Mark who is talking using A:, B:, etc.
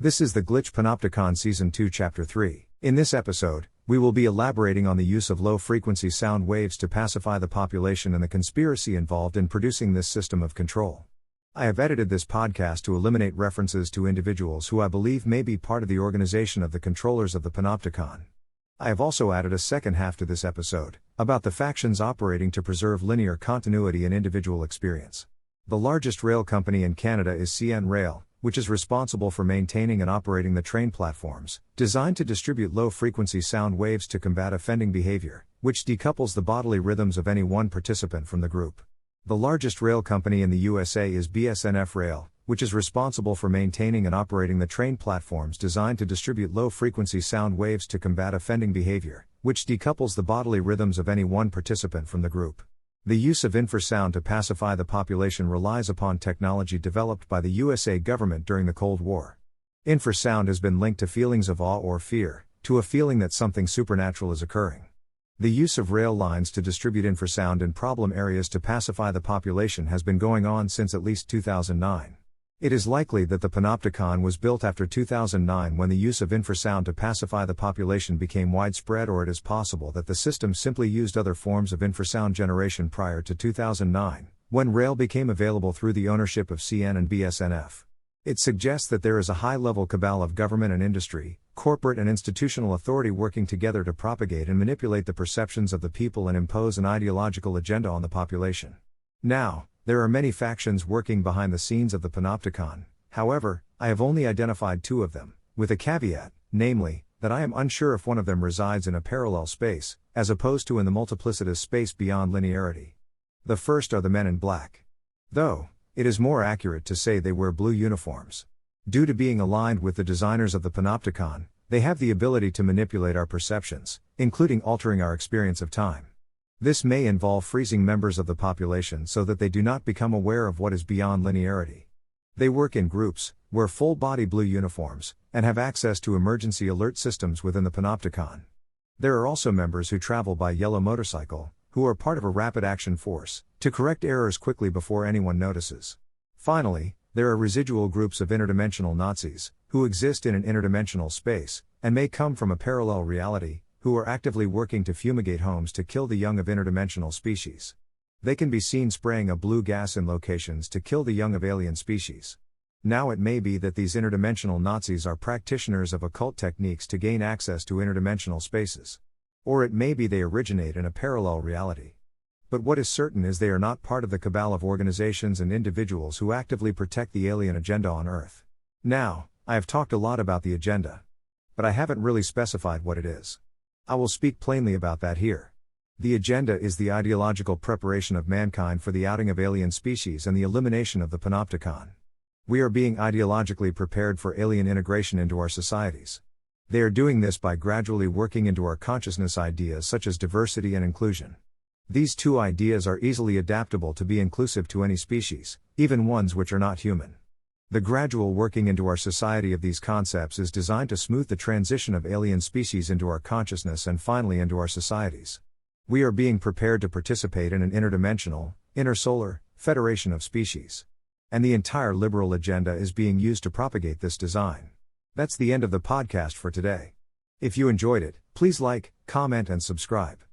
A: This is the Glitch Panopticon Season 2 Chapter 3. In this episode, we will be elaborating on the use of low-frequency sound waves to pacify the population and the conspiracy involved in producing this system of control. I have edited this podcast to eliminate references to individuals who I believe may be part of the organization of the controllers of the Panopticon. I have also added a second half to this episode, about the factions operating to preserve linear continuity and individual experience. The largest rail company in Canada is CN Rail, which is responsible for maintaining and operating the train platforms, designed to distribute low-frequency sound waves to combat offending behavior, which decouples the bodily rhythms of any one participant from the group. The largest rail company in the USA is BSNF Rail, which is responsible for maintaining and operating the train platforms designed to distribute low-frequency sound waves to combat offending behavior, which decouples the bodily rhythms of any one participant from the group. The use of infrasound to pacify the population relies upon technology developed by the USA government during the Cold War. Infrasound has been linked to feelings of awe or fear, to a feeling that something supernatural is occurring. The use of rail lines to distribute infrasound in problem areas to pacify the population has been going on since at least 2009. It is likely that the Panopticon was built after 2009 when the use of infrasound to pacify the population became widespread, or it is possible that the system simply used other forms of infrasound generation prior to 2009, when rail became available through the ownership of CN and BSNF. It suggests that there is a high-level cabal of government and industry, corporate and institutional authority working together to propagate and manipulate the perceptions of the people and impose an ideological agenda on the population. Now, there are many factions working behind the scenes of the Panopticon. However, I have only identified two of them, with a caveat, namely, that I am unsure if one of them resides in a parallel space, as opposed to in the multiplicitous space beyond linearity. The first are the men in black. Though, it is more accurate to say they wear blue uniforms. Due to being aligned with the designers of the Panopticon, they have the ability to manipulate our perceptions, including altering our experience of time. This may involve freezing members of the population so that they do not become aware of what is beyond linearity. They work in groups, wear full-body blue uniforms, and have access to emergency alert systems within the Panopticon. There are also members who travel by yellow motorcycle, who are part of a rapid action force, to correct errors quickly before anyone notices. Finally, there are residual groups of interdimensional Nazis, who exist in an interdimensional space, and may come from a parallel reality, who are actively working to fumigate homes to kill the young of interdimensional species. They can be seen spraying a blue gas in locations to kill the young of alien species. Now it may be that these interdimensional Nazis are practitioners of occult techniques to gain access to interdimensional spaces. Or it may be they originate in a parallel reality. But what is certain is they are not part of the cabal of organizations and individuals who actively protect the alien agenda on Earth. Now, I have talked a lot about the agenda. But I haven't really specified what it is. I will speak plainly about that here. The agenda is the ideological preparation of mankind for the outing of alien species and the elimination of the Panopticon. We are being ideologically prepared for alien integration into our societies. They are doing this by gradually working into our consciousness ideas such as diversity and inclusion. These two ideas are easily adaptable to be inclusive to any species, even ones which are not human. The gradual working into our society of these concepts is designed to smooth the transition of alien species into our consciousness and finally into our societies. We are being prepared to participate in an interdimensional, intersolar, federation of species. And the entire liberal agenda is being used to propagate this design. That's the end of the podcast for today. If you enjoyed it, please like, comment and subscribe.